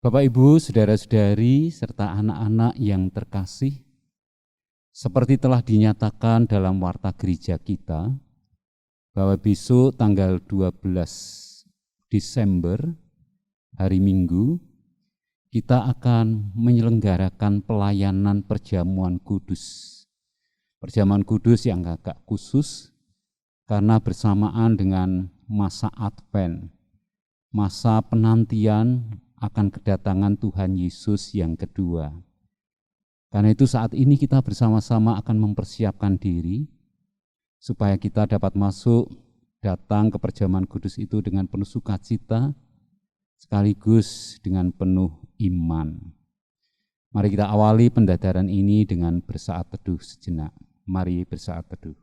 Bapak, Ibu, saudara-saudari, serta anak-anak yang terkasih, seperti telah dinyatakan dalam warta gereja kita, bahwa besok tanggal 12 Desember, hari Minggu, kita akan menyelenggarakan pelayanan perjamuan kudus. Perjamuan kudus yang agak khusus, karena bersamaan dengan masa Advent, masa penantian akan kedatangan Tuhan Yesus yang kedua. Karena itu saat ini kita bersama-sama akan mempersiapkan diri supaya kita dapat masuk datang ke perjamuan kudus itu dengan penuh sukacita sekaligus dengan penuh iman. Mari kita awali pendadaran ini dengan bersaat teduh sejenak. Mari bersaat teduh.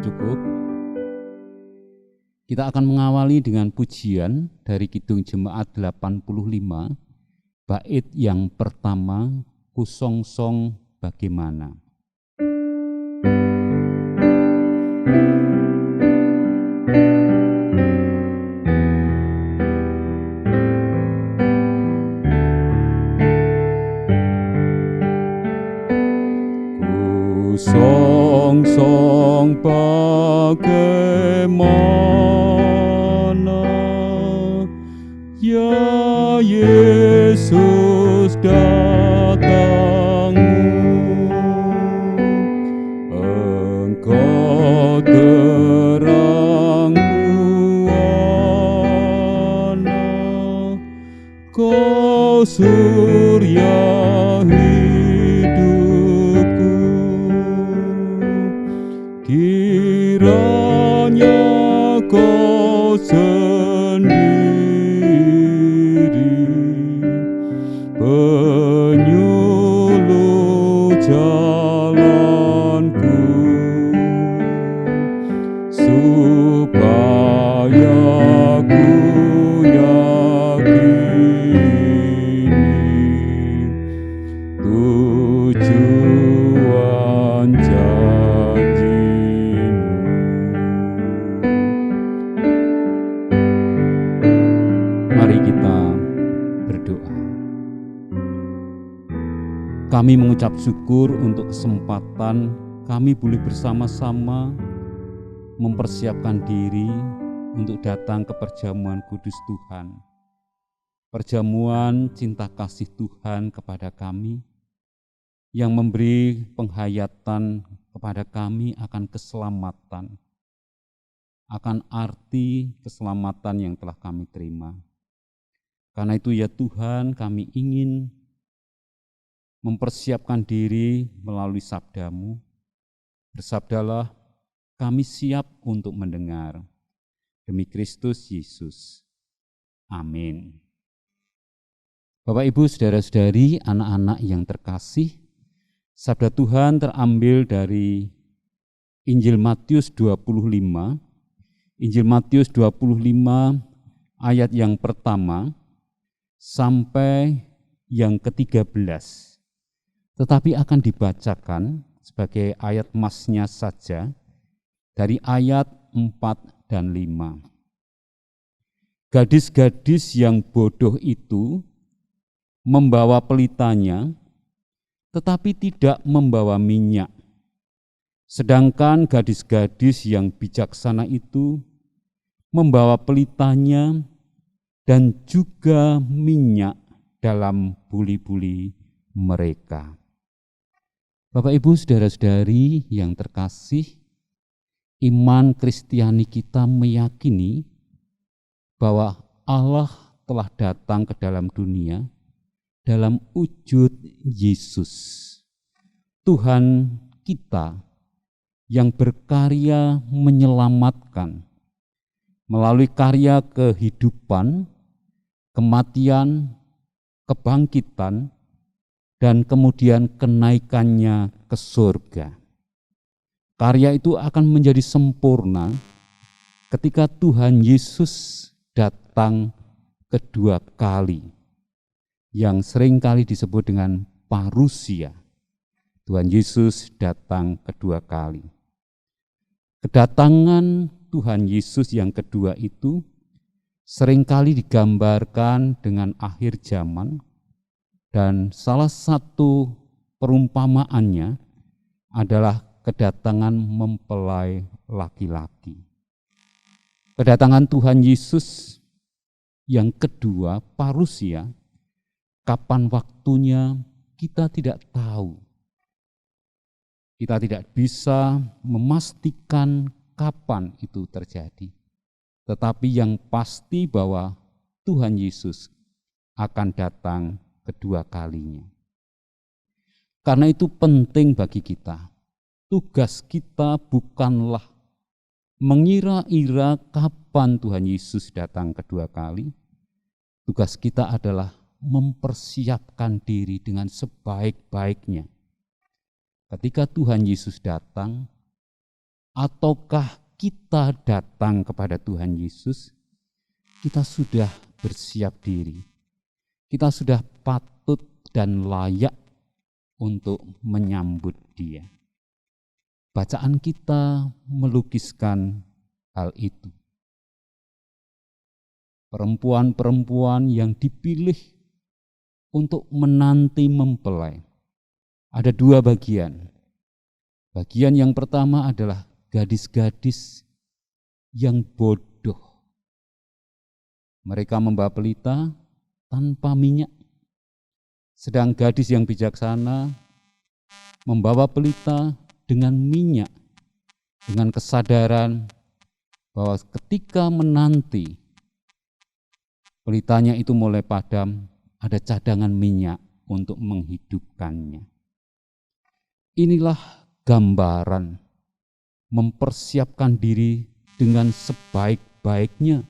Cukup. Kita akan mengawali dengan pujian dari Kidung Jemaat 85, bait yang pertama, Kusongsong Bagaimana. Kusongsong bagaimana, ya Yesus datangmu, Engkau terang buana, Kau surya hidupku. Kiranya Kau sendiri penyuluh jalanku, supaya ku yakini tujuan janji. Mari kita berdoa. Kami mengucap syukur untuk kesempatan kami boleh bersama-sama mempersiapkan diri untuk datang ke perjamuan kudus Tuhan. Perjamuan cinta kasih Tuhan kepada kami yang memberi penghayatan kepada kami akan keselamatan, akan arti keselamatan yang telah kami terima. Karena itu ya Tuhan, kami ingin mempersiapkan diri melalui sabda-Mu. Bersabdalah, kami siap untuk mendengar. Demi Kristus Yesus. Amin. Bapak, Ibu, saudara-saudari, anak-anak yang terkasih, sabda Tuhan terambil dari Injil Matius 25. Injil Matius 25 ayat yang pertama sampai yang ke-13. Tetapi akan dibacakan sebagai ayat masnya saja dari ayat 4 dan 5. Gadis-gadis yang bodoh itu membawa pelitanya, tetapi tidak membawa minyak. Sedangkan gadis-gadis yang bijaksana itu membawa pelitanya dan juga minyak dalam buli-buli mereka. Bapak, Ibu, saudara-saudari yang terkasih, iman Kristiani kita meyakini bahwa Allah telah datang ke dalam dunia dalam wujud Yesus, Tuhan kita yang berkarya menyelamatkan melalui karya kehidupan, kematian, kebangkitan, dan kemudian kenaikannya ke surga. Karya itu akan menjadi sempurna ketika Tuhan Yesus datang kedua kali, yang seringkali disebut dengan parusia. Tuhan Yesus datang kedua kali. Kedatangan Tuhan Yesus yang kedua itu seringkali digambarkan dengan akhir zaman, dan salah satu perumpamaannya adalah kedatangan mempelai laki-laki. Kedatangan Tuhan Yesus yang kedua, parusia, kapan waktunya kita tidak tahu. Kita tidak bisa memastikan kapan itu terjadi. Tetapi yang pasti bahwa Tuhan Yesus akan datang kedua kalinya. Karena itu penting bagi kita. Tugas kita bukanlah mengira-ira kapan Tuhan Yesus datang kedua kali. Tugas kita adalah mempersiapkan diri dengan sebaik-baiknya. Ketika Tuhan Yesus datang, ataukah kita datang kepada Tuhan Yesus, kita sudah bersiap diri. Kita sudah patut dan layak untuk menyambut Dia. Bacaan kita melukiskan hal itu. Perempuan-perempuan yang dipilih untuk menanti mempelai. Ada dua bagian. Bagian yang pertama adalah gadis-gadis yang bodoh. Mereka membawa pelita tanpa minyak. Sedang gadis yang bijaksana membawa pelita dengan minyak, dengan kesadaran bahwa ketika menanti pelitanya itu mulai padam, ada cadangan minyak untuk menghidupkannya. Inilah gambaran mempersiapkan diri dengan sebaik-baiknya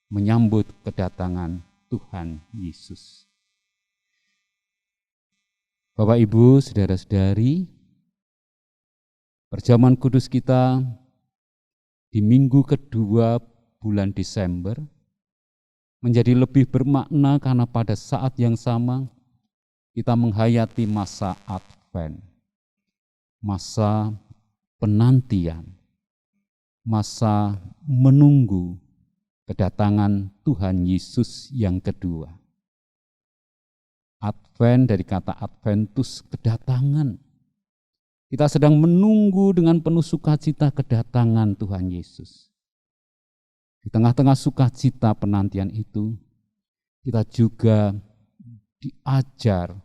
menyambut kedatangan Tuhan Yesus. Bapak, Ibu, saudara-saudari, perjamuan kudus kita di minggu kedua bulan Desember menjadi lebih bermakna karena pada saat yang sama kita menghayati masa Advent, masa penantian, masa menunggu kedatangan Tuhan Yesus yang kedua. Advent dari kata Adventus, kedatangan. Kita sedang menunggu dengan penuh sukacita kedatangan Tuhan Yesus. Di tengah-tengah sukacita penantian itu, kita juga diajar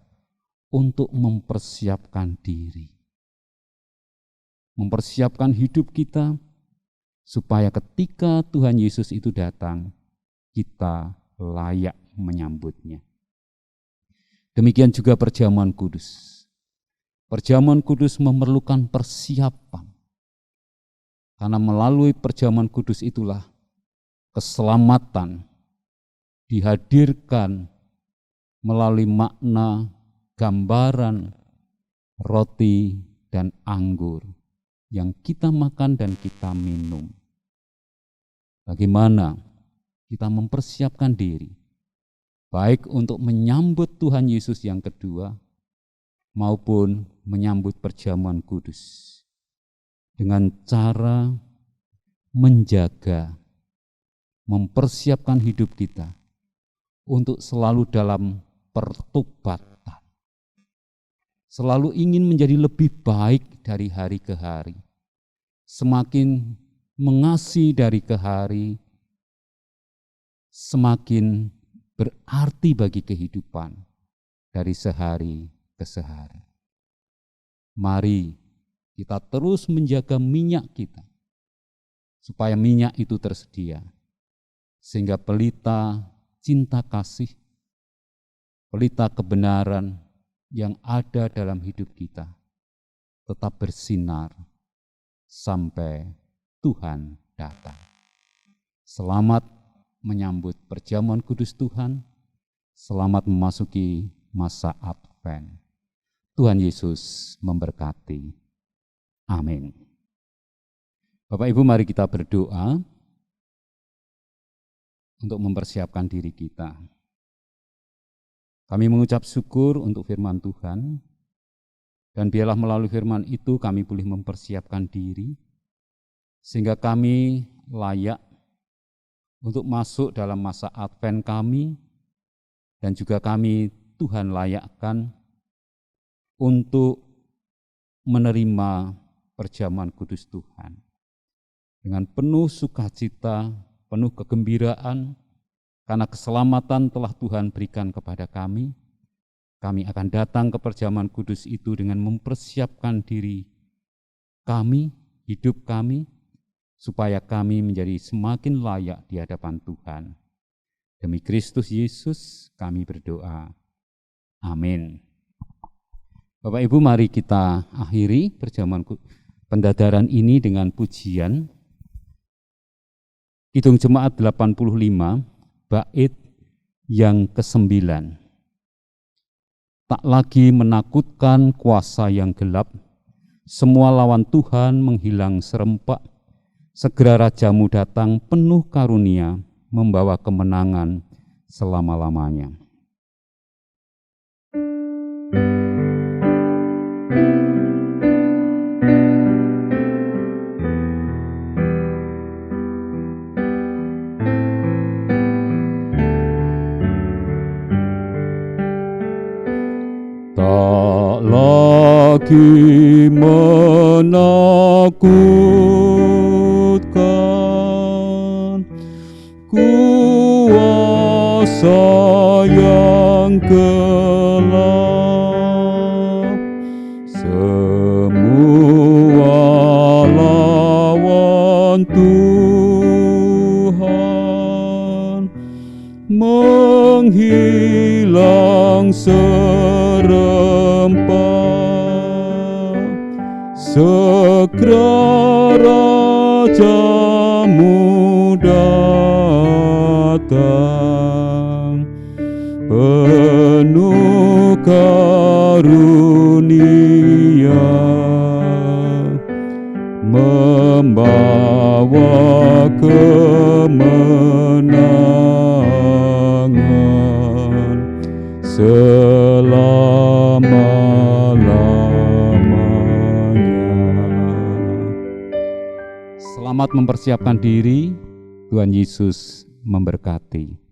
untuk mempersiapkan diri. Mempersiapkan hidup kita supaya ketika Tuhan Yesus itu datang, kita layak menyambutnya. Demikian juga perjamuan kudus. Perjamuan kudus memerlukan persiapan. Karena melalui perjamuan kudus itulah keselamatan dihadirkan melalui makna, gambaran, roti dan anggur yang kita makan dan kita minum. Bagaimana kita mempersiapkan diri, baik untuk menyambut Tuhan Yesus yang kedua, maupun menyambut perjamuan kudus, dengan cara menjaga, mempersiapkan hidup kita untuk selalu dalam pertobatan, selalu ingin menjadi lebih baik dari hari ke hari, semakin mengasihi dari ke hari, semakin berarti bagi kehidupan dari sehari ke sehari. Mari kita terus menjaga minyak kita, supaya minyak itu tersedia, sehingga pelita cinta kasih, pelita kebenaran yang ada dalam hidup kita tetap bersinar sampai Tuhan datang. Selamat menyambut perjamuan kudus Tuhan, selamat memasuki masa Advent. Tuhan Yesus memberkati. Amin. Bapak Ibu, mari kita berdoa untuk mempersiapkan diri kita. Kami mengucap syukur untuk firman Tuhan, dan biarlah melalui firman itu kami boleh mempersiapkan diri, sehingga kami layak untuk masuk dalam masa Advent kami, dan juga kami Tuhan layakkan untuk menerima perjamuan kudus Tuhan. Dengan penuh sukacita, penuh kegembiraan, karena keselamatan telah Tuhan berikan kepada kami akan datang ke perjamuan kudus itu dengan mempersiapkan diri kami, hidup kami, supaya kami menjadi semakin layak di hadapan Tuhan. Demi Kristus Yesus kami berdoa. Amin. Bapak Ibu, mari kita akhiri perjamuan pendadaran ini dengan pujian Kidung Jemaat 85, bait yang ke-9. Tak lagi menakutkan kuasa yang gelap, semua lawan Tuhan menghilang serempak. Segera Rajamu datang penuh karunia, membawa kemenangan selama-lamanya. Tak lagi menakutkan kuasa yang gelap, semua lawan Tuhan menghilang serempak. Segera Rajamu datang penuh karunia, membawa kemenangan selama-lamanya. Selamat mempersiapkan diri. Tuhan Yesus memberkati.